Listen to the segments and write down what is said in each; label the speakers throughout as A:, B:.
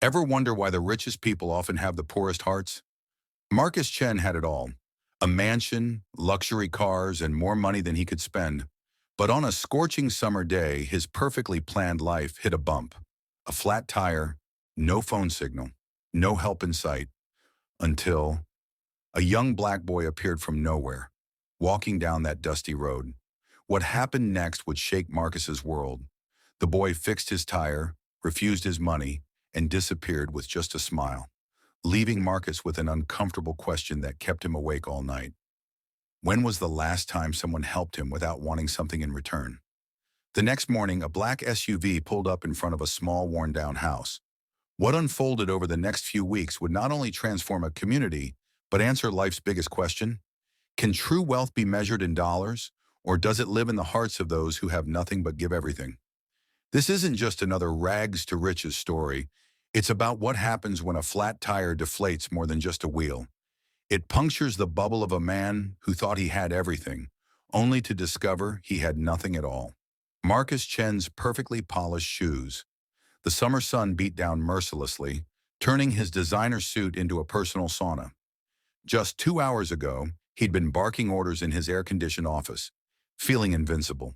A: Ever wonder why the richest people often have the poorest hearts? Marcus Chen had it all. A mansion, luxury cars, and more money than he could spend. But on a scorching summer day, his perfectly planned life hit a bump. A flat tire, no phone signal, no help in sight, until a young black boy appeared from nowhere, walking down that dusty road. What happened next would shake Marcus's world. The boy fixed his tire, refused his money, and disappeared with just a smile, leaving Marcus with an uncomfortable question that kept him awake all night. When was the last time someone helped him without wanting something in return? The next morning, a black SUV pulled up in front of a small, worn-down house. What unfolded over the next few weeks would not only transform a community, but answer life's biggest question: can true wealth be measured in dollars, or does it live in the hearts of those who have nothing but give everything? This isn't just another rags to riches story. It's about what happens when a flat tire deflates more than just a wheel. It punctures the bubble of a man who thought he had everything, only to discover he had nothing at all. Marcus Chen's perfectly polished shoes. The summer sun beat down mercilessly, turning his designer suit into a personal sauna. Just 2 hours ago, he'd been barking orders in his air-conditioned office, feeling invincible.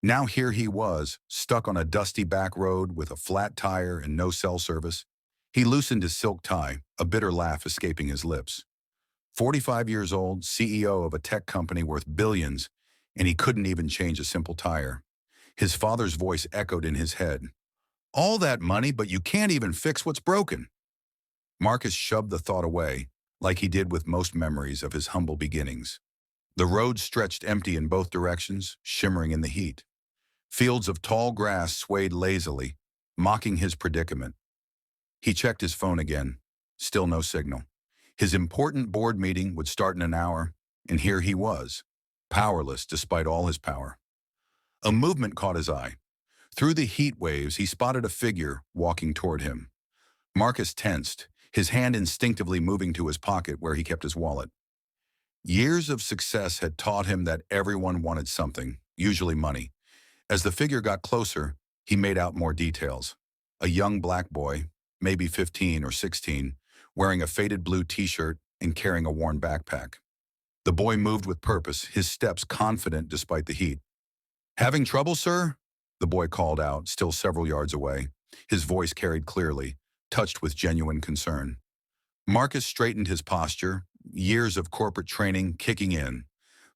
A: Now here he was, stuck on a dusty back road with a flat tire and no cell service. He loosened his silk tie, a bitter laugh escaping his lips. 45 years old, CEO of a tech company worth billions, and he couldn't even change a simple tire. His father's voice echoed in his head. All that money, but you can't even fix what's broken. Marcus shoved the thought away, like he did with most memories of his humble beginnings. The road stretched empty in both directions, shimmering in the heat. Fields of tall grass swayed lazily, mocking his predicament. He checked his phone again. Still no signal. His important board meeting would start in an hour, and here he was, powerless despite all his power. A movement caught his eye. Through the heat waves, he spotted a figure walking toward him. Marcus tensed, his hand instinctively moving to his pocket where he kept his wallet. Years of success had taught him that everyone wanted something, usually money. As the figure got closer, he made out more details. A young black boy, maybe 15 or 16, wearing a faded blue t-shirt and carrying a worn backpack. The boy moved with purpose, his steps confident despite the heat. "Having trouble, sir?" the boy called out, still several yards away. His voice carried clearly, touched with genuine concern. Marcus straightened his posture, years of corporate training kicking in.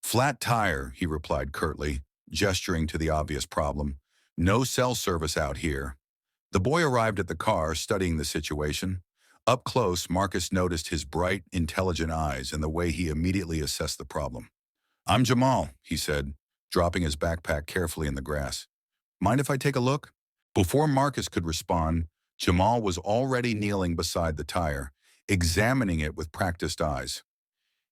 A: "Flat tire," he replied curtly, gesturing to the obvious problem. "No cell service out here." The boy arrived at the car, studying the situation. Up close, Marcus noticed his bright, intelligent eyes and the way he immediately assessed the problem. "I'm Jamal," he said, dropping his backpack carefully in the grass. "Mind if I take a look?" Before Marcus could respond, Jamal was already kneeling beside the tire, examining it with practiced eyes.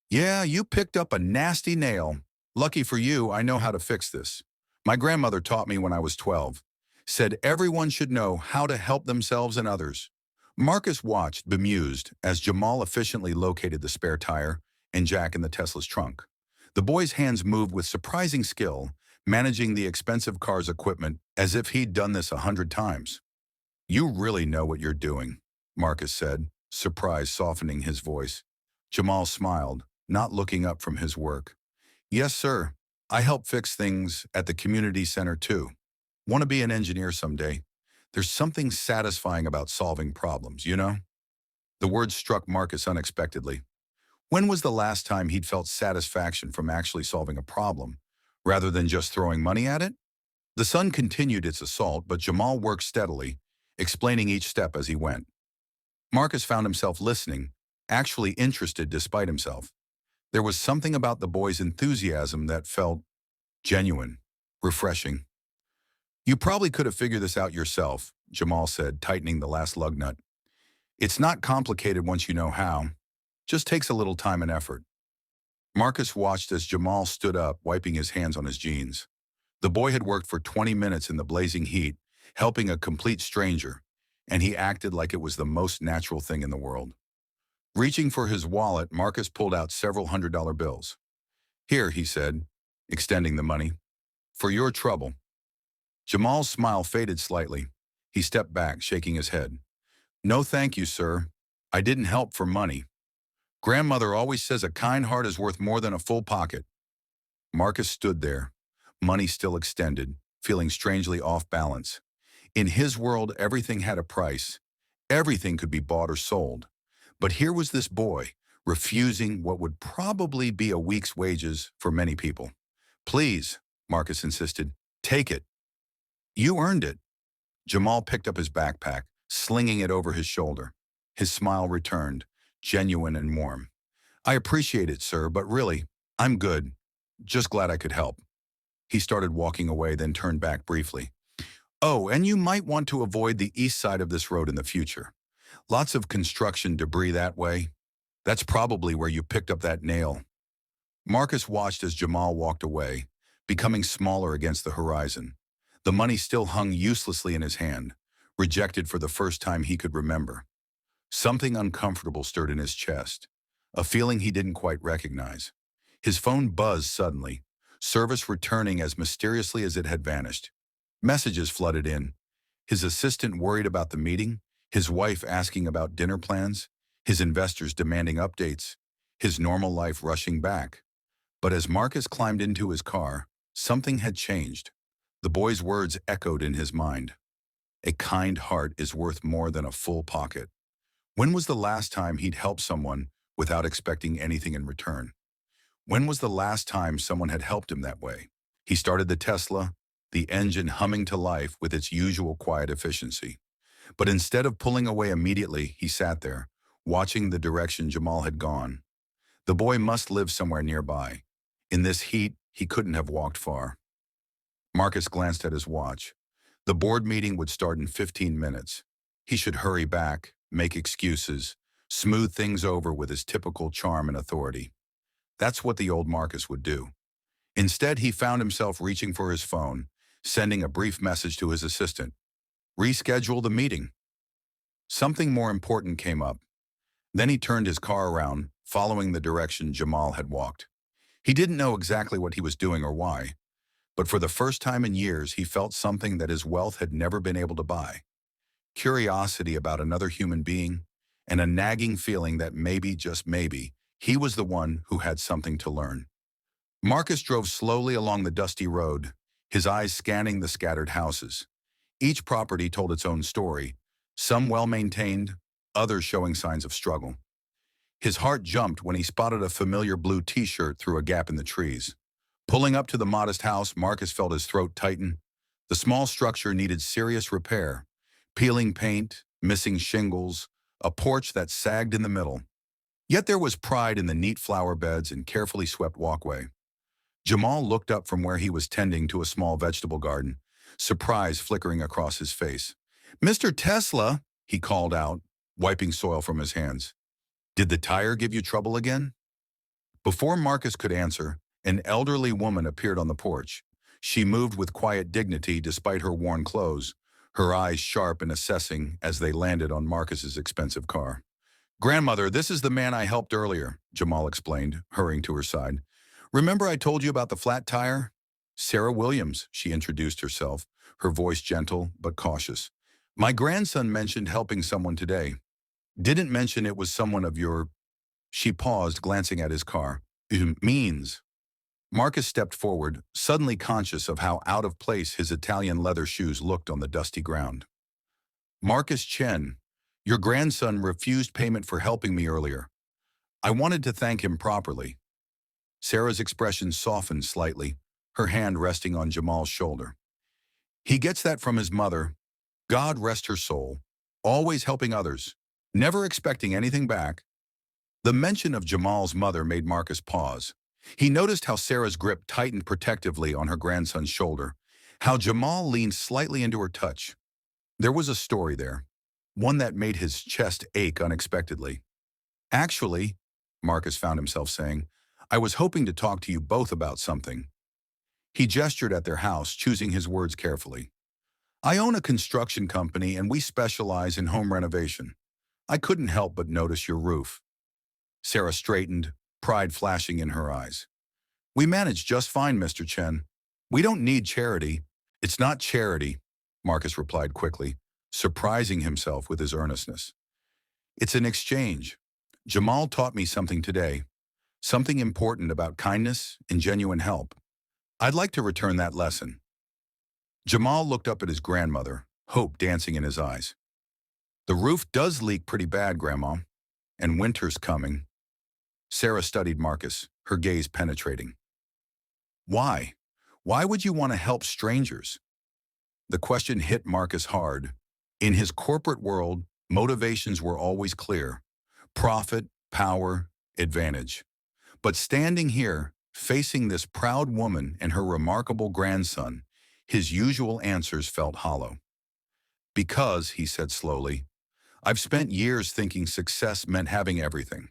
A: "Yeah, you picked up a nasty nail. Lucky for you, I know how to fix this. My grandmother taught me when I was 12. Said everyone should know how to help themselves and others." Marcus watched, bemused, as Jamal efficiently located the spare tire and jack in the Tesla's trunk. The boy's hands moved with surprising skill, managing the expensive car's equipment as if he'd done this 100 times. "You really know what you're doing," Marcus said, surprise softening his voice. Jamal smiled, not looking up from his work. "Yes, sir. I help fix things at the community center, too. Want to be an engineer someday. There's something satisfying about solving problems, you know?" The words struck Marcus unexpectedly. When was the last time he'd felt satisfaction from actually solving a problem, rather than just throwing money at it? The sun continued its assault, but Jamal worked steadily, explaining each step as he went. Marcus found himself listening, actually interested despite himself. There was something about the boy's enthusiasm that felt genuine, refreshing. "You probably could have figured this out yourself," Jamal said, tightening the last lug nut. "It's not complicated once you know how. Just takes a little time and effort." Marcus watched as Jamal stood up, wiping his hands on his jeans. The boy had worked for 20 minutes in the blazing heat, helping a complete stranger, and he acted like it was the most natural thing in the world. Reaching for his wallet, Marcus pulled out several $100 bills. "Here," he said, extending the money. "For your trouble." Jamal's smile faded slightly. He stepped back, shaking his head. No thank you, sir. I didn't help for money. Grandmother always says a kind heart is worth more than a full pocket. Marcus stood there, money still extended, feeling strangely off balance. In his world, everything had a price. Everything could be bought or sold. But here was this boy, refusing what would probably be a week's wages for many people. Please, Marcus insisted, take it. You earned it. Jamal picked up his backpack, slinging it over his shoulder. His smile returned, genuine and warm. I appreciate it, sir, but really, I'm good. Just glad I could help. He started walking away, then turned back briefly. Oh, and you might want to avoid the east side of this road in the future. Lots of construction debris that way. That's probably where you picked up that nail. Marcus watched as Jamal walked away, becoming smaller against the horizon. The money still hung uselessly in his hand, rejected for the first time he could remember. Something uncomfortable stirred in his chest, a feeling he didn't quite recognize. His phone buzzed suddenly, service returning as mysteriously as it had vanished. Messages flooded in. His assistant worried about the meeting, his wife asking about dinner plans, his investors demanding updates, his normal life rushing back. But as Marcus climbed into his car, something had changed. The boy's words echoed in his mind. A kind heart is worth more than a full pocket. When was the last time he'd helped someone without expecting anything in return? When was the last time someone had helped him that way? He started the Tesla, the engine humming to life with its usual quiet efficiency. But instead of pulling away immediately, he sat there, watching the direction Jamal had gone. The boy must live somewhere nearby. In this heat, he couldn't have walked far. Marcus glanced at his watch. The board meeting would start in 15 minutes. He should hurry back, make excuses, smooth things over with his typical charm and authority. That's what the old Marcus would do. Instead, he found himself reaching for his phone, sending a brief message to his assistant. Reschedule the meeting. Something more important came up. Then he turned his car around, following the direction Jamal had walked. He didn't know exactly what he was doing or why, but for the first time in years, he felt something that his wealth had never been able to buy. Curiosity about another human being, and a nagging feeling that maybe, just maybe, he was the one who had something to learn. Marcus drove slowly along the dusty road, his eyes scanning the scattered houses. Each property told its own story, some well-maintained, others showing signs of struggle. His heart jumped when he spotted a familiar blue t-shirt through a gap in the trees. Pulling up to the modest house, Marcus felt his throat tighten. The small structure needed serious repair. Peeling paint, missing shingles, a porch that sagged in the middle. Yet there was pride in the neat flower beds and carefully swept walkway. Jamal looked up from where he was tending to a small vegetable garden, surprise flickering across his face. "Mr. Tesla," he called out, wiping soil from his hands. "Did the tire give you trouble again?" Before Marcus could answer, an elderly woman appeared on the porch. She moved with quiet dignity despite her worn clothes, her eyes sharp and assessing as they landed on Marcus's expensive car. "Grandmother, this is the man I helped earlier," Jamal explained, hurrying to her side. "Remember I told you about the flat tire?" "Sarah Williams," she introduced herself, her voice gentle but cautious. "My grandson mentioned helping someone today. Didn't mention it was someone of your—" She paused, glancing at his car. "Means." Marcus stepped forward, suddenly conscious of how out of place his Italian leather shoes looked on the dusty ground. "Marcus Chen, your grandson refused payment for helping me earlier. I wanted to thank him properly." Sarah's expression softened slightly, her hand resting on Jamal's shoulder. "He gets that from his mother. God rest her soul. Always helping others, never expecting anything back." The mention of Jamal's mother made Marcus pause. He noticed how Sarah's grip tightened protectively on her grandson's shoulder, how Jamal leaned slightly into her touch. There was a story there, one that made his chest ache unexpectedly. "Actually," Marcus found himself saying, "I was hoping to talk to you both about something." He gestured at their house, choosing his words carefully. "I own a construction company and we specialize in home renovation. I couldn't help but notice your roof." Sarah straightened, pride flashing in her eyes. "We manage just fine, Mr. Chen. We don't need charity." "It's not charity," Marcus replied quickly. surprising himself with his earnestness. It's an exchange. Jamal taught me something today, something important about kindness and genuine help. I'd like to return that lesson. Jamal looked up at his grandmother, hope dancing in his eyes. The roof does leak pretty bad, Grandma, and winter's coming. Sarah studied Marcus, her gaze penetrating. Why? Why would you want to help strangers? The question hit Marcus hard. In his corporate world, motivations were always clear: profit, power, advantage. But standing here, facing this proud woman and her remarkable grandson, his usual answers felt hollow. Because, he said slowly, I've spent years thinking success meant having everything.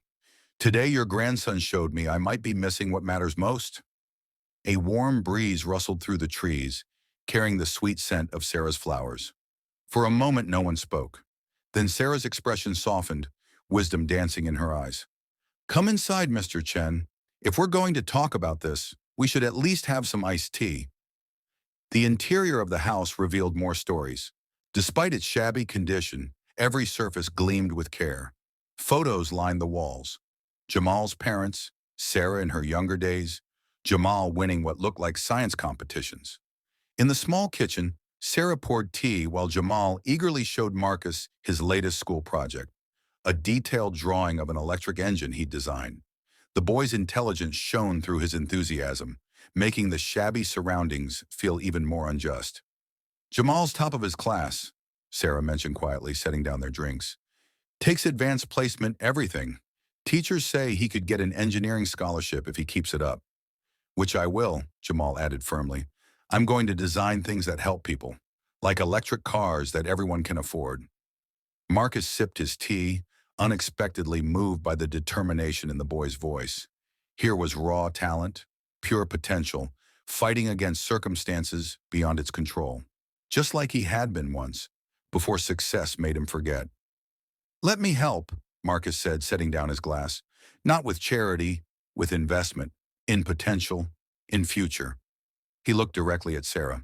A: Today your grandson showed me I might be missing what matters most. A warm breeze rustled through the trees, carrying the sweet scent of Sarah's flowers. For a moment no one spoke. Then Sarah's expression softened, wisdom dancing in her eyes. Come inside, Mr. Chen. If we're going to talk about this, we should at least have some iced tea. The interior of the house revealed more stories. Despite its shabby condition, every surface gleamed with care. Photos lined the walls. Jamal's parents, Sarah in her younger days, Jamal winning what looked like science competitions. In the small kitchen, Sarah poured tea while Jamal eagerly showed Marcus his latest school project, a detailed drawing of an electric engine he'd designed. The boy's intelligence shone through his enthusiasm, making the shabby surroundings feel even more unjust. Jamal's top of his class, Sarah mentioned quietly, setting down their drinks. Takes advanced placement everything. Teachers say he could get an engineering scholarship if he keeps it up. Which I will, Jamal added firmly. I'm going to design things that help people, like electric cars that everyone can afford. Marcus sipped his tea, unexpectedly moved by the determination in the boy's voice. Here was raw talent, pure potential, fighting against circumstances beyond its control. Just like he had been once, before success made him forget. Let me help, Marcus said, setting down his glass. Not with charity, with investment, in potential, in future. He looked directly at Sarah.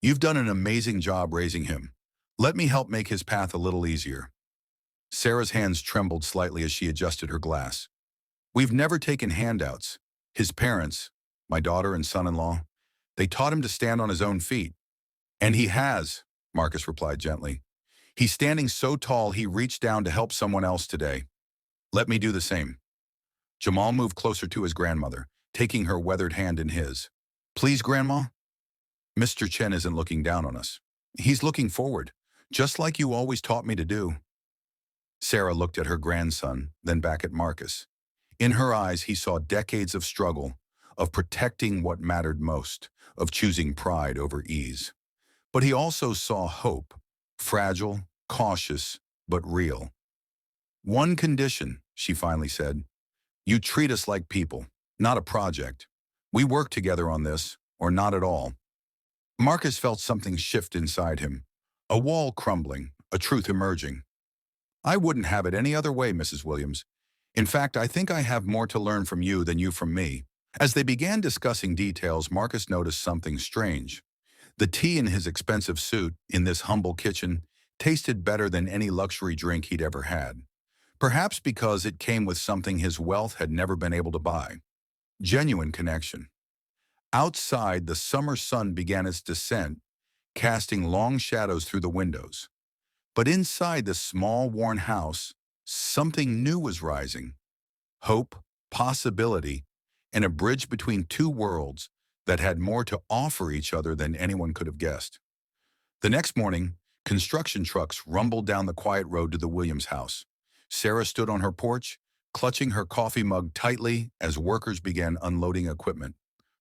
A: You've done an amazing job raising him. Let me help make his path a little easier. Sarah's hands trembled slightly as she adjusted her glass. We've never taken handouts. His parents, my daughter and son-in-law, they taught him to stand on his own feet. And he has, Marcus replied gently. He's standing so tall he reached down to help someone else today. Let me do the same. Jamal moved closer to his grandmother, taking her weathered hand in his. Please, Grandma? Mr. Chen isn't looking down on us. He's looking forward, just like you always taught me to do. Sarah looked at her grandson, then back at Marcus. In her eyes, he saw decades of struggle, of protecting what mattered most, of choosing pride over ease. But he also saw hope, fragile, cautious, but real. One condition, she finally said. You treat us like people, not a project. We work together on this, or not at all. Marcus felt something shift inside him, a wall crumbling, a truth emerging. I wouldn't have it any other way, Mrs. Williams. In fact, I think I have more to learn from you than you from me. As they began discussing details, Marcus noticed something strange. The tea in his expensive suit, in this humble kitchen, tasted better than any luxury drink he'd ever had. Perhaps because it came with something his wealth had never been able to buy. Genuine connection. Outside, the summer sun began its descent, casting long shadows through the windows. But inside the small, worn house, something new was rising. Hope, possibility, and a bridge between two worlds that had more to offer each other than anyone could have guessed. The next morning, construction trucks rumbled down the quiet road to the Williams house. Sarah stood on her porch, clutching her coffee mug tightly as workers began unloading equipment.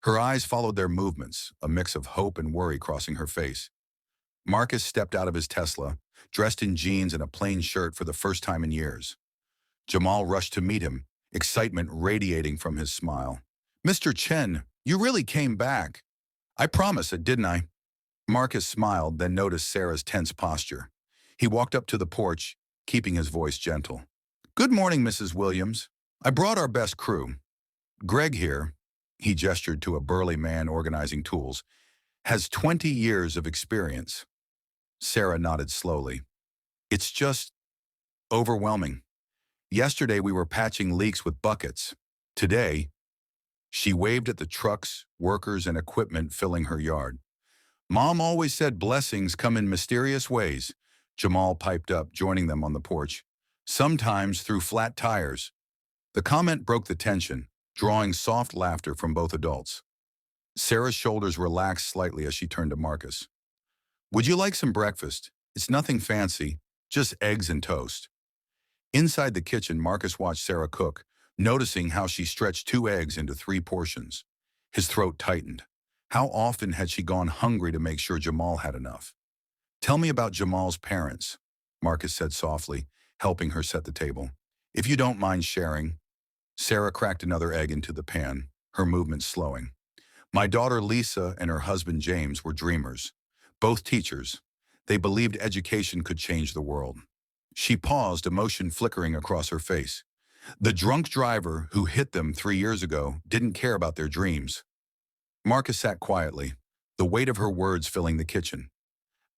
A: Her eyes followed their movements, a mix of hope and worry crossing her face. Marcus stepped out of his Tesla, dressed in jeans and a plain shirt for the first time in years. Jamal rushed to meet him, excitement radiating from his smile. Mr. Chen, you really came back. I promised it, didn't I? Marcus smiled, then noticed Sarah's tense posture. He walked up to the porch, keeping his voice gentle. Good morning, Mrs. Williams. I brought our best crew. Greg here, he gestured to a burly man organizing tools, has 20 years of experience. Sarah nodded slowly. It's just overwhelming. Yesterday we were patching leaks with buckets. Today, she waved at the trucks, workers, and equipment filling her yard. Mom always said blessings come in mysterious ways. Jamal piped up, joining them on the porch. Sometimes through flat tires. The comment broke the tension, drawing soft laughter from both adults. Sarah's shoulders relaxed slightly as she turned to Marcus. Would you like some breakfast? It's nothing fancy, just eggs and toast. Inside the kitchen, Marcus watched Sarah cook, noticing how she stretched 2 eggs into 3 portions. His throat tightened. How often had she gone hungry to make sure Jamal had enough? Tell me about Jamal's parents, Marcus said softly, helping her set the table. If you don't mind sharing. Sarah cracked another egg into the pan, her movements slowing. My daughter Lisa and her husband James were dreamers, both teachers. They believed education could change the world. She paused, emotion flickering across her face. The drunk driver who hit them 3 years ago didn't care about their dreams. Marcus sat quietly, the weight of her words filling the kitchen.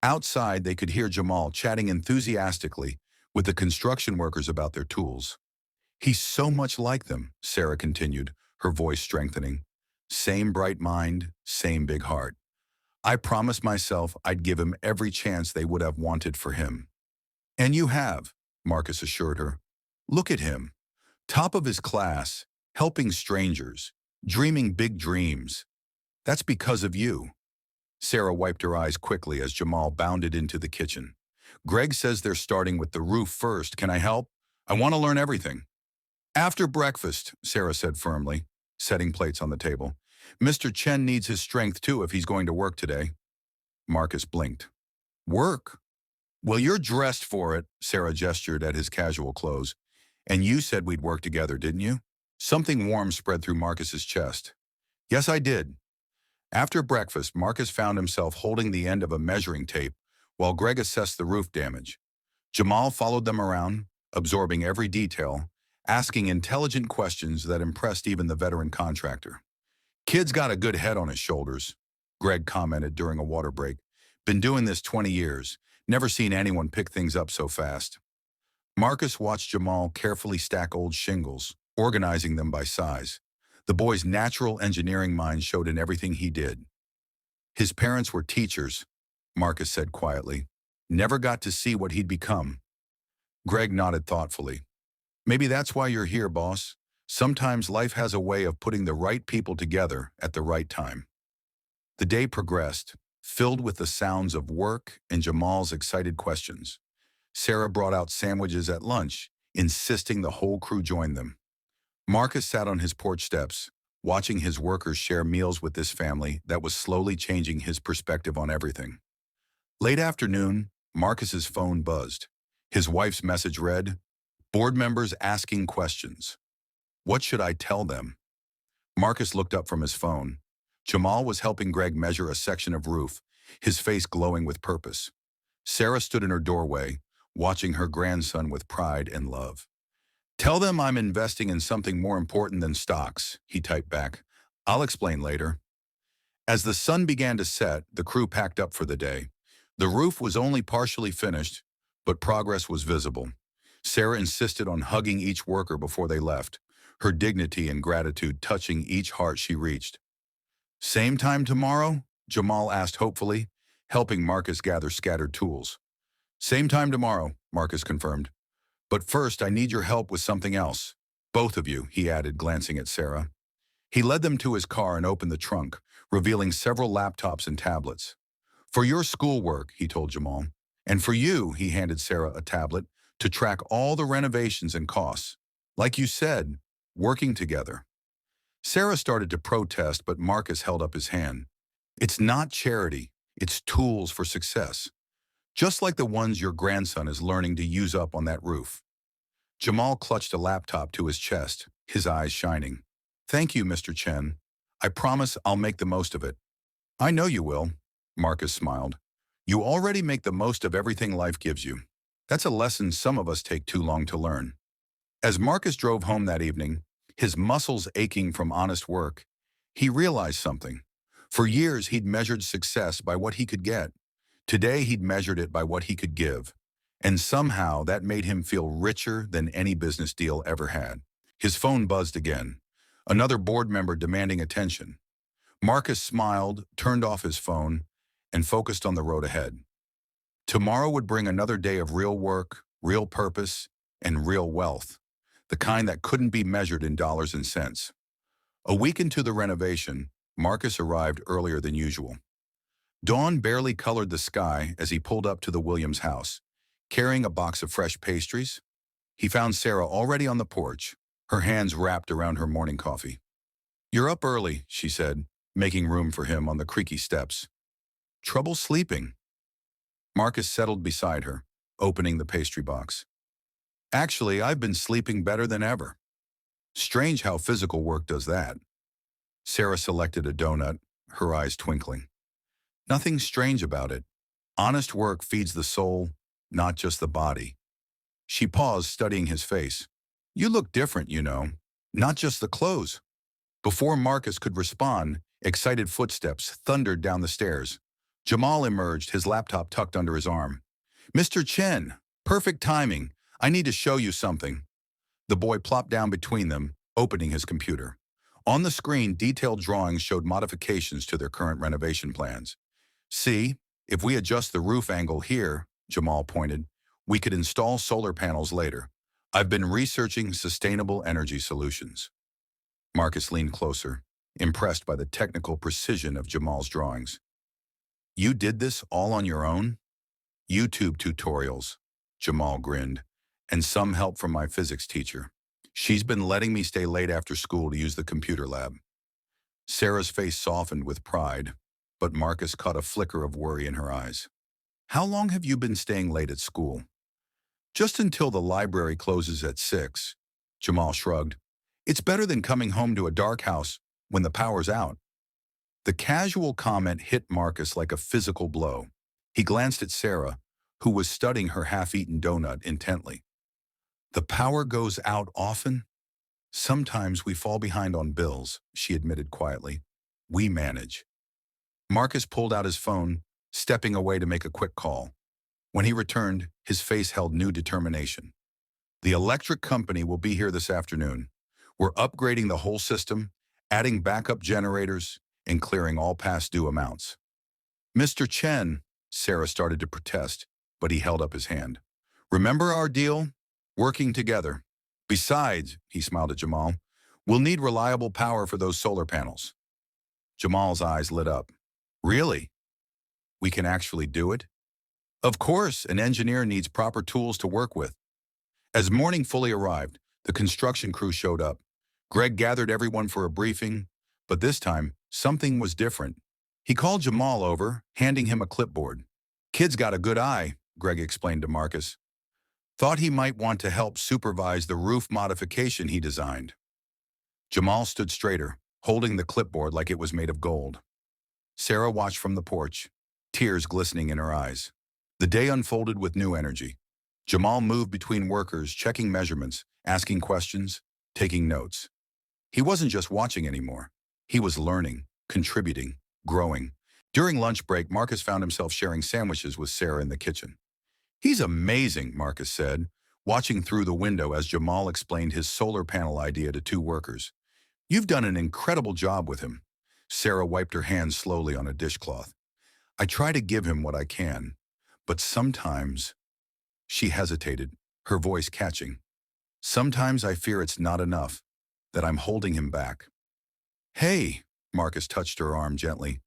A: Outside, they could hear Jamal chatting enthusiastically with the construction workers about their tools. He's so much like them, Sarah continued, her voice strengthening. Same bright mind, same big heart. I promised myself I'd give him every chance they would have wanted for him. And you have, Marcus assured her. Look at him. Top of his class, helping strangers, dreaming big dreams. That's because of you. Sarah wiped her eyes quickly as Jamal bounded into the kitchen. Greg says they're starting with the roof first. Can I help? I want to learn everything. After breakfast, Sarah said firmly, setting plates on the table. Mr. Chen needs his strength too if he's going to work today. Marcus blinked. Work? Well, you're dressed for it, Sarah gestured at his casual clothes. And you said we'd work together, didn't you? Something warm spread through Marcus's chest. Yes, I did. After breakfast, Marcus found himself holding the end of a measuring tape while Greg assessed the roof damage. Jamal followed them around, absorbing every detail, asking intelligent questions that impressed even the veteran contractor. Kid's got a good head on his shoulders, Greg commented during a water break. Been doing this 20 years. Never seen anyone pick things up so fast. Marcus watched Jamal carefully stack old shingles, organizing them by size. The boy's natural engineering mind showed in everything he did. His parents were teachers, Marcus said quietly. Never got to see what he'd become. Greg nodded thoughtfully. Maybe that's why you're here, boss. Sometimes life has a way of putting the right people together at the right time. The day progressed, filled with the sounds of work and Jamal's excited questions. Sarah brought out sandwiches at lunch, insisting the whole crew join them. Marcus sat on his porch steps, watching his workers share meals with this family that was slowly changing his perspective on everything. Late afternoon, Marcus's phone buzzed. His wife's message read, "Board members asking questions. What should I tell them?" Marcus looked up from his phone. Jamal was helping Greg measure a section of roof, his face glowing with purpose. Sarah stood in her doorway, watching her grandson with pride and love. Tell them I'm investing in something more important than stocks, he typed back. I'll explain later. As the sun began to set, the crew packed up for the day. The roof was only partially finished, but progress was visible. Sarah insisted on hugging each worker before they left, her dignity and gratitude touching each heart she reached. Same time tomorrow? Jamal asked hopefully, helping Marcus gather scattered tools. Same time tomorrow, Marcus confirmed. But first, I need your help with something else. Both of you, he added, glancing at Sarah. He led them to his car and opened the trunk, revealing several laptops and tablets. For your schoolwork, he told Jamal. And for you, he handed Sarah a tablet, to track all the renovations and costs. Like you said, working together. Sarah started to protest, but Marcus held up his hand. It's not charity, it's tools for success. Just like the ones your grandson is learning to use up on that roof. Jamal clutched a laptop to his chest, his eyes shining. Thank you, Mr. Chen. I promise I'll make the most of it. I know you will, Marcus smiled. You already make the most of everything life gives you. That's a lesson some of us take too long to learn. As Marcus drove home that evening, his muscles aching from honest work, he realized something. For years, he'd measured success by what he could get. Today he'd measured it by what he could give, and somehow that made him feel richer than any business deal ever had. His phone buzzed again. Another board member demanding attention. Marcus smiled, turned off his phone, and focused on the road ahead. Tomorrow would bring another day of real work, real purpose, and real wealth, the kind that couldn't be measured in dollars and cents. A week into the renovation, Marcus arrived earlier than usual. Dawn barely colored the sky as he pulled up to the Williams house, carrying a box of fresh pastries. He found Sarah already on the porch, her hands wrapped around her morning coffee. "You're up early," she said, making room for him on the creaky steps. "Trouble sleeping?" Marcus settled beside her, opening the pastry box. "Actually, I've been sleeping better than ever." "Strange how physical work does that." Sarah selected a donut, her eyes twinkling. "Nothing strange about it. Honest work feeds the soul, not just the body." She paused, studying his face. "You look different, you know. Not just the clothes." Before Marcus could respond, excited footsteps thundered down the stairs. Jamal emerged, his laptop tucked under his arm. "Mr. Chen, perfect timing. I need to show you something." The boy plopped down between them, opening his computer. On the screen, detailed drawings showed modifications to their current renovation plans. "See, if we adjust the roof angle here," Jamal pointed, "we could install solar panels later. I've been researching sustainable energy solutions." Marcus leaned closer, impressed by the technical precision of Jamal's drawings. "You did this all on your own?" "YouTube tutorials," Jamal grinned, "and some help from my physics teacher. She's been letting me stay late after school to use the computer lab." Sarah's face softened with pride, but Marcus caught a flicker of worry in her eyes. "How long have you been staying late at school?" "Just until the library closes at 6, Jamal shrugged. "It's better than coming home to a dark house when the power's out." The casual comment hit Marcus like a physical blow. He glanced at Sarah, who was studying her half-eaten donut intently. "The power goes out often?" "Sometimes we fall behind on bills," she admitted quietly. "We manage." Marcus pulled out his phone, stepping away to make a quick call. When he returned, his face held new determination. "The electric company will be here this afternoon. We're upgrading the whole system, adding backup generators, and clearing all past due amounts." "Mr. Chen," Sarah started to protest, but he held up his hand. "Remember our deal? Working together. Besides," he smiled at Jamal, "we'll need reliable power for those solar panels." Jamal's eyes lit up. "Really? We can actually do it?" "Of course, an engineer needs proper tools to work with." As morning fully arrived, the construction crew showed up. Greg gathered everyone for a briefing, but this time, something was different. He called Jamal over, handing him a clipboard. "Kid's got a good eye," Greg explained to Marcus. "Thought he might want to help supervise the roof modification he designed." Jamal stood straighter, holding the clipboard like it was made of gold. Sarah watched from the porch, tears glistening in her eyes. The day unfolded with new energy. Jamal moved between workers, checking measurements, asking questions, taking notes. He wasn't just watching anymore. He was learning, contributing, growing. During lunch break, Marcus found himself sharing sandwiches with Sarah in the kitchen. "He's amazing," Marcus said, watching through the window as Jamal explained his solar panel idea to two workers. "You've done an incredible job with him." Sarah wiped her hands slowly on a dishcloth. "I try to give him what I can, but sometimes—" She hesitated, her voice catching. "Sometimes I fear it's not enough, that I'm holding him back." "Hey," Marcus touched her arm gently.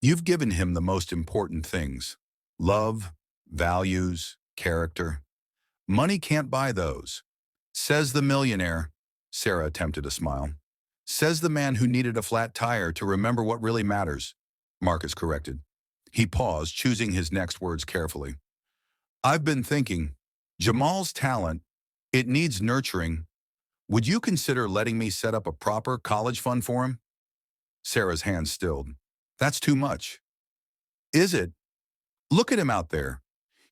A: "You've given him the most important things. Love, values, character. Money can't buy those. Says the millionaire." Sarah attempted a smile. "Says the man who needed a flat tire to remember what really matters," Marcus corrected. He paused, choosing his next words carefully. "I've been thinking, Jamal's talent, it needs nurturing. Would you consider letting me set up a proper college fund for him?" Sarah's hands stilled. "That's too much." "Is it? Look at him out there.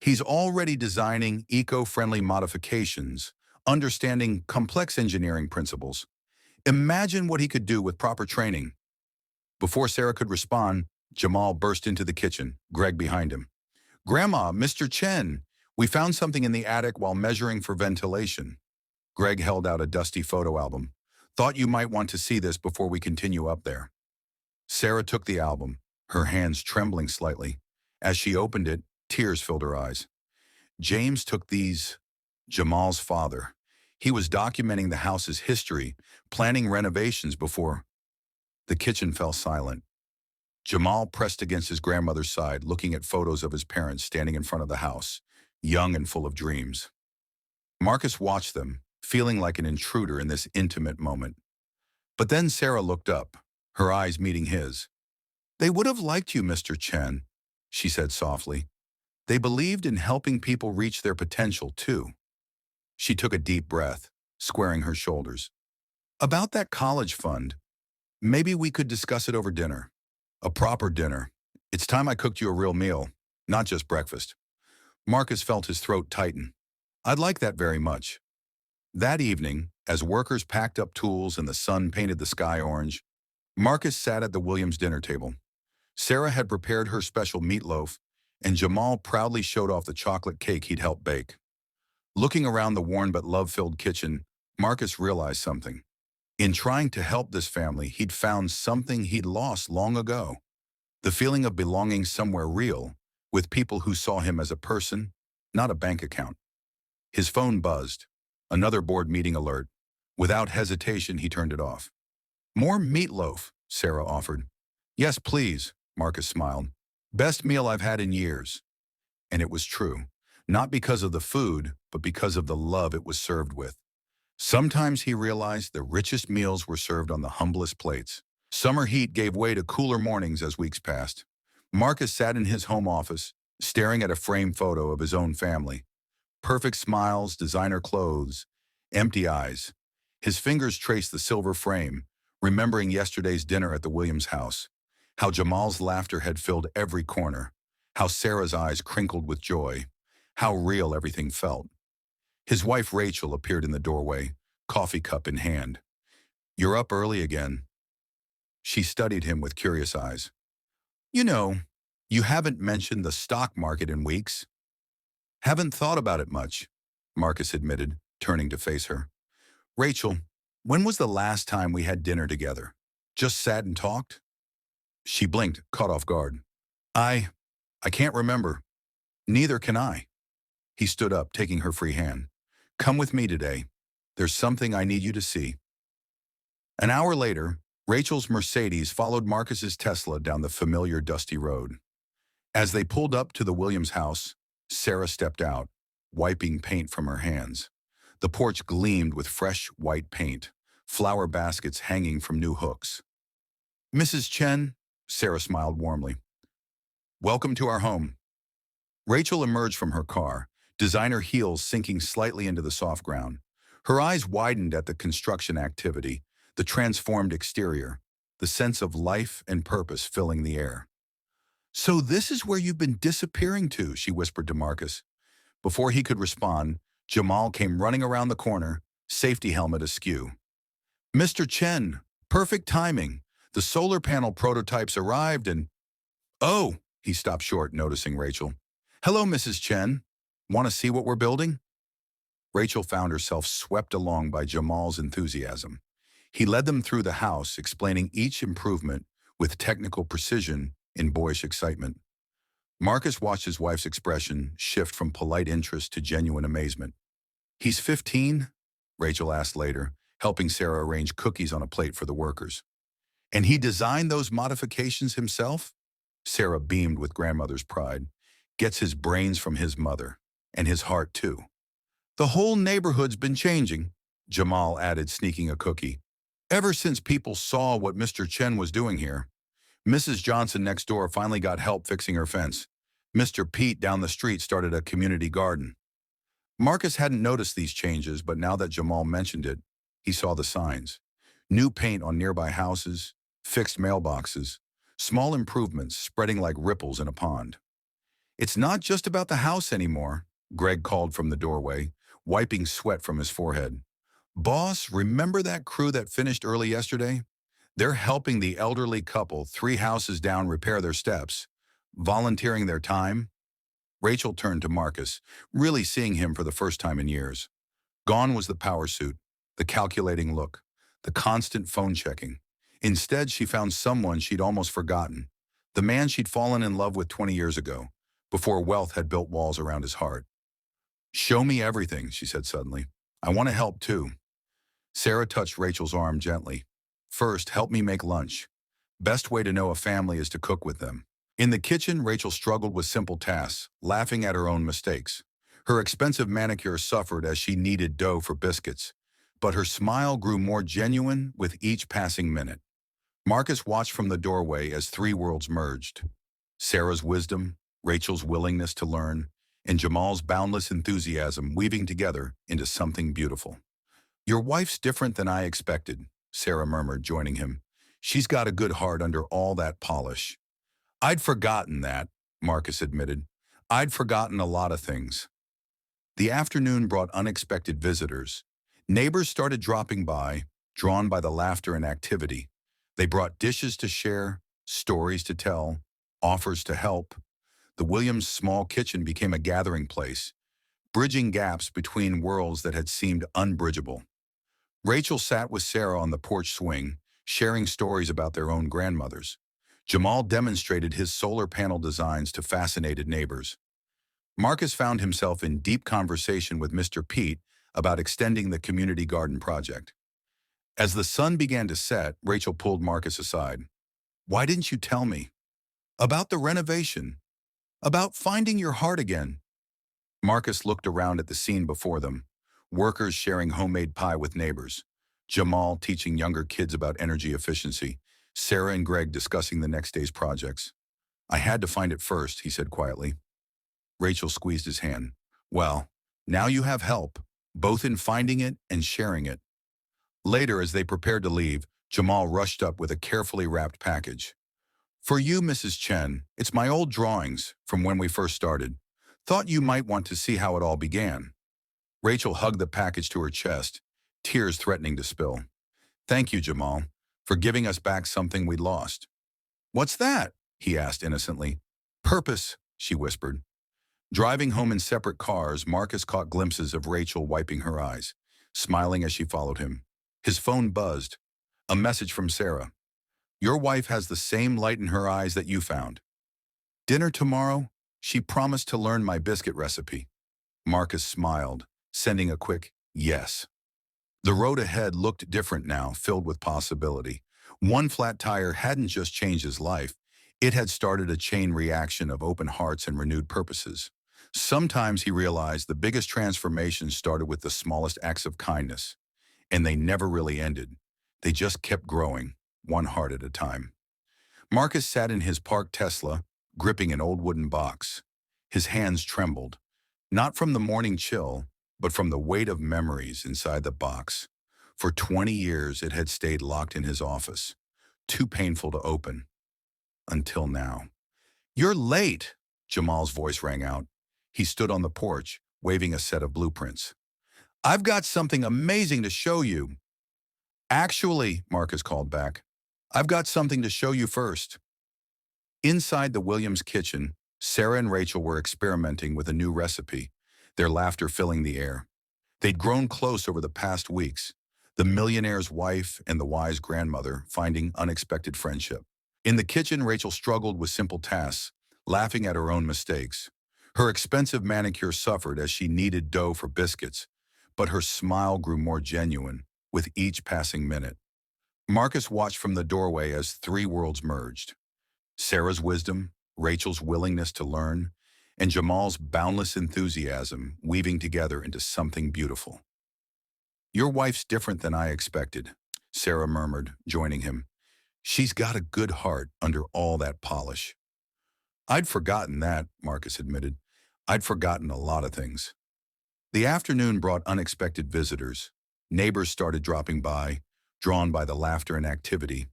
A: He's already designing eco-friendly modifications, understanding complex engineering principles. Imagine what he could do with proper training." Before Sarah could respond, Jamal burst into the kitchen, Greg behind him. Grandma, Mr. Chen, we found something in the attic while measuring for ventilation. Greg held out a dusty photo album. Thought you might want to see this before we continue up there. Sarah took the album, her hands trembling slightly. As she opened it, tears filled her eyes. James took these, Jamal's father. He was documenting the house's history, planning renovations before. The kitchen fell silent. Jamal pressed against his grandmother's side, looking at photos of his parents standing in front of the house, young and full of dreams. Marcus watched them, feeling like an intruder in this intimate moment. But then Sarah looked up, her eyes meeting his. They would have liked you, Mr. Chen, she said softly. They believed in helping people reach their potential, too. She took a deep breath, squaring her shoulders. About that college fund, maybe we could discuss it over dinner. A proper dinner. It's time I cooked you a real meal, not just breakfast. Marcus felt his throat tighten. I'd like that very much. That evening, as workers packed up tools and the sun painted the sky orange, Marcus sat at the Williams dinner table. Sarah had prepared her special meatloaf, and Jamal proudly showed off the chocolate cake he'd helped bake. Looking around the worn but love-filled kitchen, Marcus realized something. In trying to help this family, he'd found something he'd lost long ago. The feeling of belonging somewhere real, with people who saw him as a person, not a bank account. His phone buzzed. Another board meeting alert. Without hesitation, he turned it off. More meatloaf, Sarah offered. Yes, please, Marcus smiled. Best meal I've had in years. And it was true. Not because of the food, but because of the love it was served with. Sometimes he realized the richest meals were served on the humblest plates. Summer heat gave way to cooler mornings as weeks passed. Marcus sat in his home office, staring at a framed photo of his own family. Perfect smiles, designer clothes, empty eyes. His fingers traced the silver frame, remembering yesterday's dinner at the Williams house. How Jamal's laughter had filled every corner. How Sarah's eyes crinkled with joy. How real everything felt. His wife Rachel appeared in the doorway, coffee cup in hand. You're up early again. She studied him with curious eyes. You know, you haven't mentioned the stock market in weeks. Haven't thought about it much, Marcus admitted, turning to face her. Rachel, when was the last time we had dinner together? Just sat and talked? She blinked, caught off guard. I can't remember. Neither can I. He stood up, taking her free hand. Come with me today. There's something I need you to see. An hour later, Rachel's Mercedes followed Marcus's Tesla down the familiar dusty road. As they pulled up to the Williams house, Sarah stepped out, wiping paint from her hands. The porch gleamed with fresh white paint, flower baskets hanging from new hooks. Mrs. Chen, Sarah smiled warmly. Welcome to our home. Rachel emerged from her car, designer heels sinking slightly into the soft ground. Her eyes widened at the construction activity, the transformed exterior, the sense of life and purpose filling the air. So this is where you've been disappearing to, she whispered to Marcus. Before he could respond, Jamal came running around the corner, safety helmet askew. Mr. Chen, perfect timing. The solar panel prototypes arrived and... Oh, he stopped short, noticing Rachel. Hello, Mrs. Chen. Want to see what we're building? Rachel found herself swept along by Jamal's enthusiasm. He led them through the house, explaining each improvement with technical precision in boyish excitement. Marcus watched his wife's expression shift from polite interest to genuine amazement. He's 15? Rachel asked later, helping Sarah arrange cookies on a plate for the workers. And he designed those modifications himself? Sarah beamed with grandmother's pride. Gets his brains from his mother. And his heart, too. The whole neighborhood's been changing, Jamal added, sneaking a cookie. Ever since people saw what Mr. Chen was doing here. Mrs. Johnson next door finally got help fixing her fence. Mr. Pete down the street started a community garden. Marcus hadn't noticed these changes, but now that Jamal mentioned it, he saw the signs. New paint on nearby houses, fixed mailboxes, small improvements spreading like ripples in a pond. It's not just about the house anymore, Greg called from the doorway, wiping sweat from his forehead. Boss, remember that crew that finished early yesterday? They're helping the elderly couple 3 houses down repair their steps, volunteering their time. Rachel turned to Marcus, really seeing him for the first time in years. Gone was the power suit, the calculating look, the constant phone checking. Instead, she found someone she'd almost forgotten, the man she'd fallen in love with 20 years ago, before wealth had built walls around his heart. "Show me everything," she said suddenly. "I want to help too." Sarah touched Rachel's arm gently. "First, help me make lunch. Best way to know a family is to cook with them." In the kitchen, Rachel struggled with simple tasks, laughing at her own mistakes. Her expensive manicure suffered as she kneaded dough for biscuits, but her smile grew more genuine with each passing minute. Marcus watched from the doorway as three worlds merged. Sarah's wisdom, Rachel's willingness to learn, and Jamal's boundless enthusiasm weaving together into something beautiful. "Your wife's different than I expected," Sarah murmured, joining him. "She's got a good heart under all that polish." "I'd forgotten that," Marcus admitted. "I'd forgotten a lot of things." The afternoon brought unexpected visitors. Neighbors started dropping by, drawn by the laughter and activity. They brought dishes to share, stories to tell, offers to help. The Williams' small kitchen became a gathering place, bridging gaps between worlds that had seemed unbridgeable. Rachel sat with Sarah on the porch swing, sharing stories about their own grandmothers. Jamal demonstrated his solar panel designs to fascinated neighbors. Marcus found himself in deep conversation with Mr. Pete about extending the community garden project. As the sun began to set, Rachel pulled Marcus aside. "Why didn't you tell me? About the renovation? About finding your heart again?" Marcus looked around at the scene before them. Workers sharing homemade pie with neighbors. Jamal teaching younger kids about energy efficiency. Sarah and Greg discussing the next day's projects. "I had to find it first," he said quietly. Rachel squeezed his hand. "Well, now you have help, both in finding it and sharing it." Later, as they prepared to leave, Jamal rushed up with a carefully wrapped package. "For you, Mrs. Chen, it's my old drawings from when we first started. Thought you might want to see how it all began." Rachel hugged the package to her chest, tears threatening to spill. "Thank you, Jamal, for giving us back something we'd lost." "What's that?" he asked innocently. "Purpose," she whispered. Driving home in separate cars, Marcus caught glimpses of Rachel wiping her eyes, smiling as she followed him. His phone buzzed. A message from Sarah. "Your wife has the same light in her eyes that you found. Dinner tomorrow? She promised to learn my biscuit recipe." Marcus smiled, sending a quick yes. The road ahead looked different now, filled with possibility. One flat tire hadn't just changed his life. It had started a chain reaction of open hearts and renewed purposes. Sometimes he realized the biggest transformations started with the smallest acts of kindness, and they never really ended. They just kept growing, one heart at a time. Marcus sat in his parked Tesla, gripping an old wooden box. His hands trembled, not from the morning chill, but from the weight of memories inside the box. For 20 years, it had stayed locked in his office, too painful to open. Until now. "You're late," Jamal's voice rang out. He stood on the porch, waving a set of blueprints. "I've got something amazing to show you." "Actually," Marcus called back, "I've got something to show you first." Inside the Williams kitchen, Sarah and Rachel were experimenting with a new recipe, their laughter filling the air. They'd grown close over the past weeks, the millionaire's wife and the wise grandmother finding unexpected friendship. In the kitchen, Rachel struggled with simple tasks, laughing at her own mistakes. Her expensive manicure suffered as she kneaded dough for biscuits, but her smile grew more genuine with each passing minute. Marcus watched from the doorway as three worlds merged. Sarah's wisdom, Rachel's willingness to learn, and Jamal's boundless enthusiasm weaving together into something beautiful. "Your wife's different than I expected," Sarah murmured, joining him. "She's got a good heart under all that polish." "I'd forgotten that," Marcus admitted. "I'd forgotten a lot of things." The afternoon brought unexpected visitors. Neighbors started dropping by, drawn by the laughter and activity.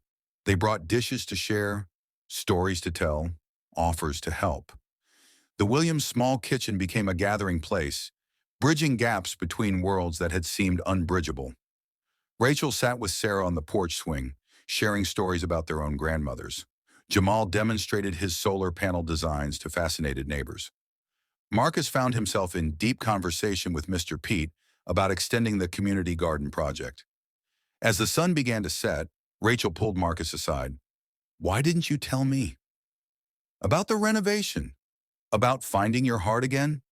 A: They brought dishes to share, stories to tell, offers to help. The Williams' small kitchen became a gathering place, bridging gaps between worlds that had seemed unbridgeable. Rachel sat with Sarah on the porch swing, sharing stories about their own grandmothers. Jamal demonstrated his solar panel designs to fascinated neighbors. Marcus found himself in deep conversation with Mr. Pete about extending the community garden project. As the sun began to set, Rachel pulled Marcus aside. "Why didn't you tell me?" "About the renovation. About finding your heart again?"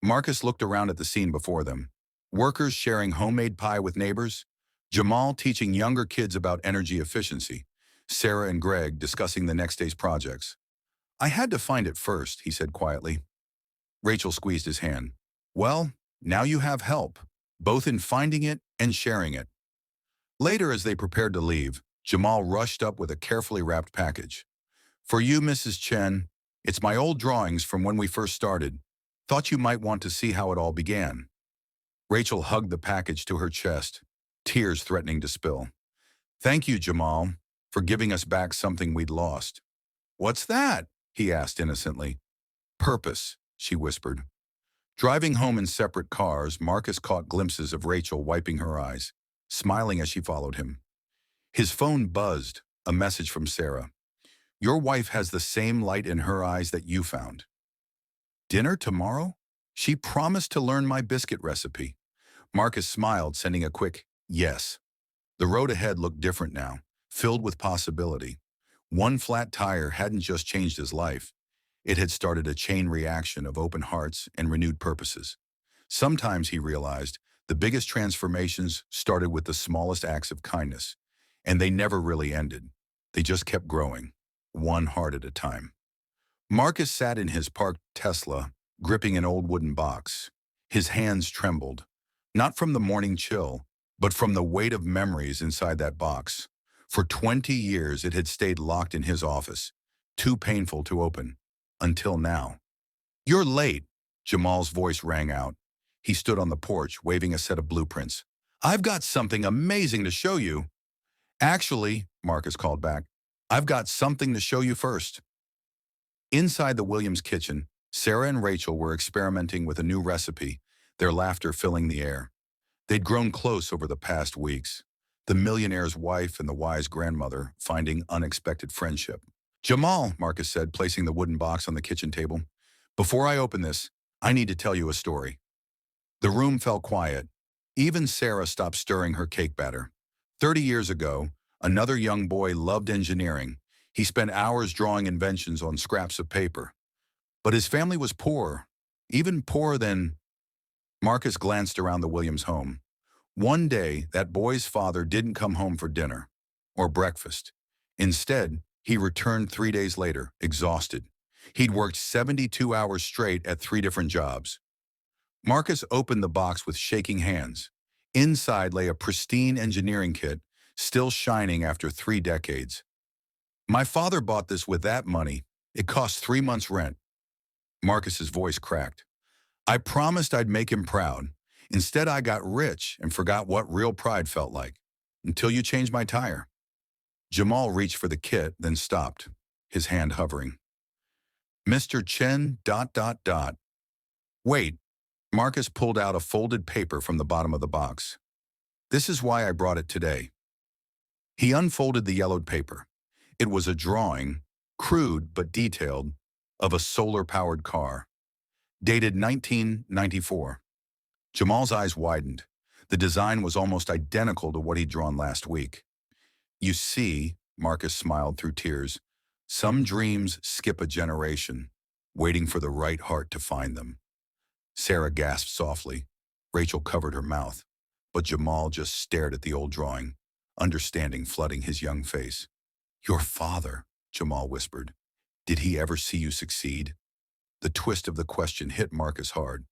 A: Marcus looked around at the scene before them. Workers sharing homemade pie with neighbors, Jamal teaching younger kids about energy efficiency, Sarah and Greg discussing the next day's projects. "I had to find it first," he said quietly. Rachel squeezed his hand. "Well, now you have help, both in finding it and sharing it." Later, as they prepared to leave, Jamal rushed up with a carefully wrapped package. "For you, Mrs. Chen, it's my old drawings from when we first started. Thought you might want to see how it all began." Rachel hugged the package to her chest, tears threatening to spill. "Thank you, Jamal, for giving us back something we'd lost." "What's that?" he asked innocently. "Purpose," she whispered. Driving home in separate cars, Marcus caught glimpses of Rachel wiping her eyes, smiling as she followed him. His phone buzzed, a message from Sarah. "Your wife has the same light in her eyes that you found." "Dinner tomorrow?" "She promised to learn my biscuit recipe." Marcus smiled, sending a quick yes. The road ahead looked different now, filled with possibility. One flat tire hadn't just changed his life. It had started a chain reaction of open hearts and renewed purposes. Sometimes, he realized, the biggest transformations started with the smallest acts of kindness, and they never really ended. They just kept growing, one heart at a time. Marcus sat in his parked Tesla, gripping an old wooden box. His hands trembled, not from the morning chill, but from the weight of memories inside that box. For 20 years it had stayed locked in his office, too painful to open, until now. "You're late," Jamal's voice rang out. He stood on the porch, waving a set of blueprints. "I've got something amazing to show you." "Actually," Marcus called back, "I've got something to show you first." Inside the Williams kitchen, Sarah and Rachel were experimenting with a new recipe, their laughter filling the air. They'd grown close over the past weeks, the millionaire's wife and the wise grandmother finding unexpected friendship. "Jamal," Marcus said, placing the wooden box on the kitchen table, "before I open this, I need to tell you a story." The room fell quiet. Even Sarah stopped stirring her cake batter. 30 years ago, another young boy loved engineering. He spent hours drawing inventions on scraps of paper. But his family was poor, even poorer than... Marcus glanced around the Williams home. One day, that boy's father didn't come home for dinner or breakfast. Instead, he returned 3 days later, exhausted. He'd worked 72 hours straight at 3 different jobs. Marcus opened the box with shaking hands. Inside lay a pristine engineering kit, still shining after 3 decades. "My father bought this with that money. It cost 3 months' rent." Marcus's voice cracked. "I promised I'd make him proud. Instead, I got rich and forgot what real pride felt like. Until you changed my tire." Jamal reached for the kit, then stopped, his hand hovering. "Mr. Chen, ... Wait." Marcus pulled out a folded paper from the bottom of the box. "This is why I brought it today." He unfolded the yellowed paper. It was a drawing, crude but detailed, of a solar-powered car. Dated 1994. Jamal's eyes widened. The design was almost identical to what he'd drawn last week. "You see," Marcus smiled through tears, "some dreams skip a generation, waiting for the right heart to find them." Sarah gasped softly. Rachel covered her mouth, but Jamal just stared at the old drawing, understanding flooding his young face. "Your father," Jamal whispered. "Did he ever see you succeed?" The twist of the question hit Marcus hard.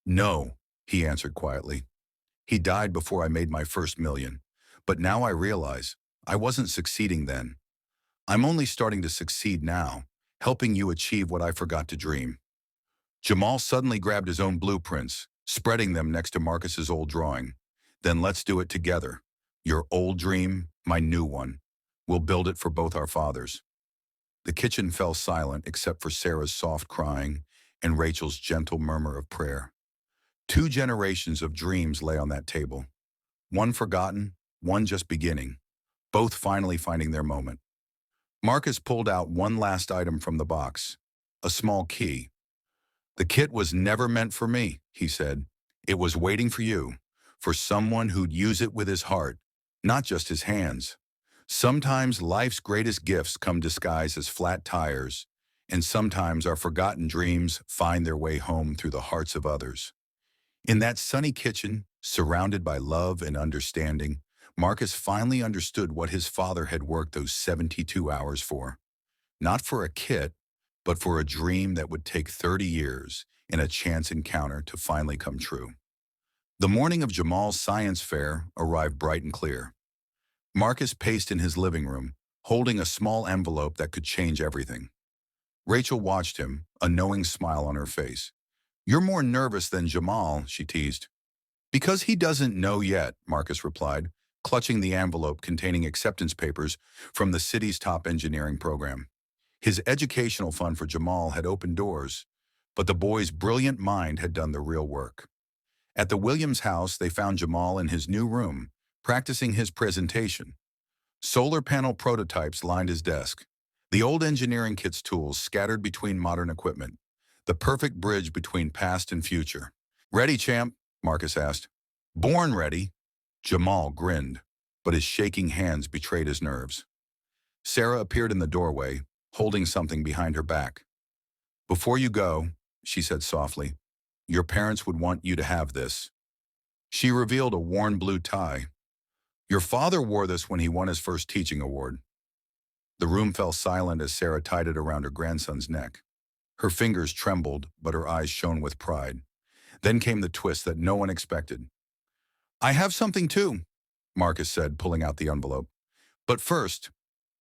A: "No," he answered quietly. "He died before I made my first million. But now I realize I wasn't succeeding then. I'm only starting to succeed now, helping you achieve what I forgot to dream." Jamal suddenly grabbed his own blueprints, spreading them next to Marcus's old drawing. "Then let's do it together. Your old dream, my new one. We'll build it for both our fathers." The kitchen fell silent except for Sarah's soft crying and Rachel's gentle murmur of prayer. 2 generations of dreams lay on that table. One forgotten, one just beginning, both finally finding their moment. Marcus pulled out one last item from the box, a small key. The kit was never meant for me, he said. It was waiting for you, for someone who'd use it with his heart, not just his hands. Sometimes life's greatest gifts come disguised as flat tires, and sometimes our forgotten dreams find their way home through the hearts of others. In that sunny kitchen, surrounded by love and understanding, Marcus finally understood what his father had worked those 72 hours for. Not for a kit, but for a dream that would take 30 years and a chance encounter to finally come true. The morning of Jamal's science fair arrived bright and clear. Marcus paced in his living room, holding a small envelope that could change everything. Rachel watched him, a knowing smile on her face. "You're more nervous than Jamal," she teased. "Because he doesn't know yet," Marcus replied, clutching the envelope containing acceptance papers from the city's top engineering program. His educational fund for Jamal had opened doors, but the boy's brilliant mind had done the real work. At the Williams house, they found Jamal in his new room, practicing his presentation. Solar panel prototypes lined his desk, the old engineering kit's tools scattered between modern equipment, the perfect bridge between past and future. "Ready, champ?" Marcus asked. "Born ready." Jamal grinned, but his shaking hands betrayed his nerves. Sarah appeared in the doorway, holding something behind her back. "Before you go," she said softly, "your parents would want you to have this." She revealed a worn blue tie. "Your father wore this when he won his first teaching award." The room fell silent as Sarah tied it around her grandson's neck. Her fingers trembled, but her eyes shone with pride. Then came the twist that no one expected. "I have something too," Marcus said, pulling out the envelope. "But first,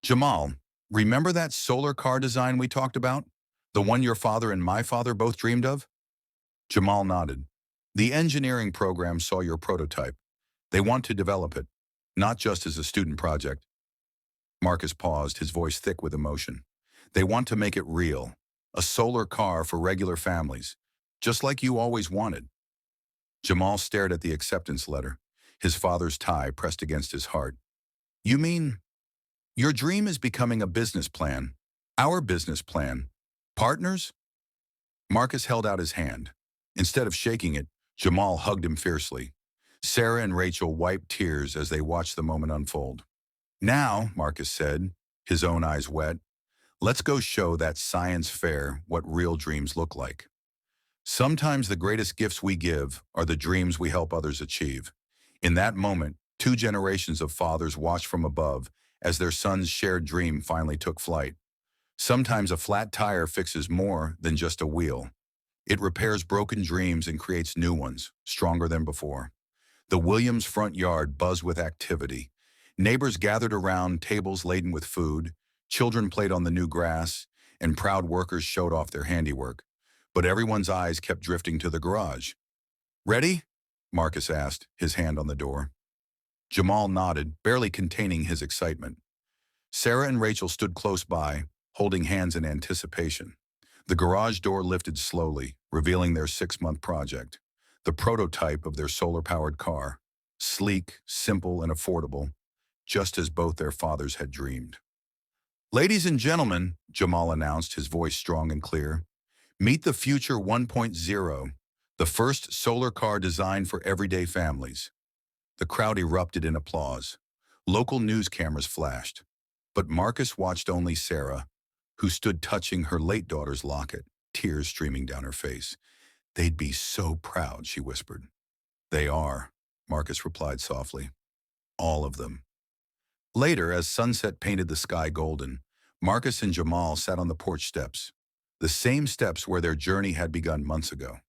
A: Jamal, remember that solar car design we talked about? The one your father and my father both dreamed of?" Jamal nodded. "The engineering program saw your prototype. They want to develop it, not just as a student project." Marcus paused, his voice thick with emotion. "They want to make it real. A solar car for regular families, just like you always wanted." Jamal stared at the acceptance letter, his father's tie pressed against his heart. "You mean, your dream is becoming a business plan? Our business plan? Partners?" Marcus held out his hand. Instead of shaking it, Jamal hugged him fiercely. Sarah and Rachel wiped tears as they watched the moment unfold. "Now," Marcus said, his own eyes wet, "let's go show that science fair what real dreams look like." Sometimes the greatest gifts we give are the dreams we help others achieve. In that moment, two generations of fathers watched from above as their son's shared dream finally took flight. Sometimes a flat tire fixes more than just a wheel. It repairs broken dreams and creates new ones, stronger than before. The Williams front yard buzzed with activity. Neighbors gathered around tables laden with food, children played on the new grass, and proud workers showed off their handiwork. But everyone's eyes kept drifting to the garage. "Ready?" Marcus asked, his hand on the door. Jamal nodded, barely containing his excitement. Sarah and Rachel stood close by, holding hands in anticipation. The garage door lifted slowly, revealing their 6-month project, the prototype of their solar-powered car, sleek, simple, and affordable, just as both their fathers had dreamed. "Ladies and gentlemen," Jamal announced, his voice strong and clear, "meet the Future 1.0, the first solar car designed for everyday families." The crowd erupted in applause. Local news cameras flashed. But Marcus watched only Sarah, who stood touching her late daughter's locket, tears streaming down her face. "They'd be so proud," she whispered. "They are," Marcus replied softly. "All of them." Later, as sunset painted the sky golden, Marcus and Jamal sat on the porch steps, the same steps where their journey had begun months ago.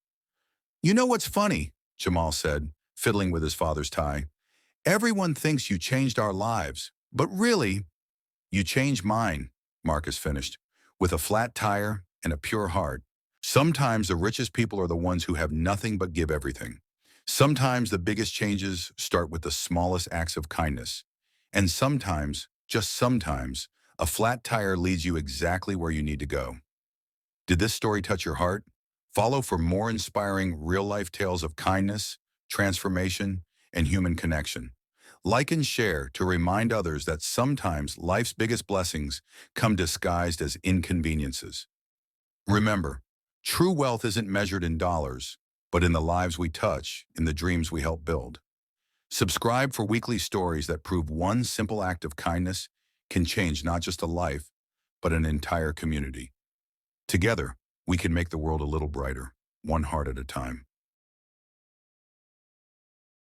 A: "You know what's funny?" Jamal said, fiddling with his father's tie. "Everyone thinks you changed our lives, but really, you changed mine," Marcus finished, "with a flat tire and a pure heart. Sometimes the richest people are the ones who have nothing but give everything. Sometimes the biggest changes start with the smallest acts of kindness. And sometimes, just sometimes, a flat tire leads you exactly where you need to go." Did this story touch your heart? Follow for more inspiring real-life tales of kindness, transformation, and human connection. Like and share to remind others that sometimes life's biggest blessings come disguised as inconveniences. Remember, True wealth isn't measured in dollars, but in the lives we touch, in the dreams we help build. Subscribe for weekly stories that prove one simple act of kindness can change not just a life, but an entire community. Together, we can make the world a little brighter, one heart at a time.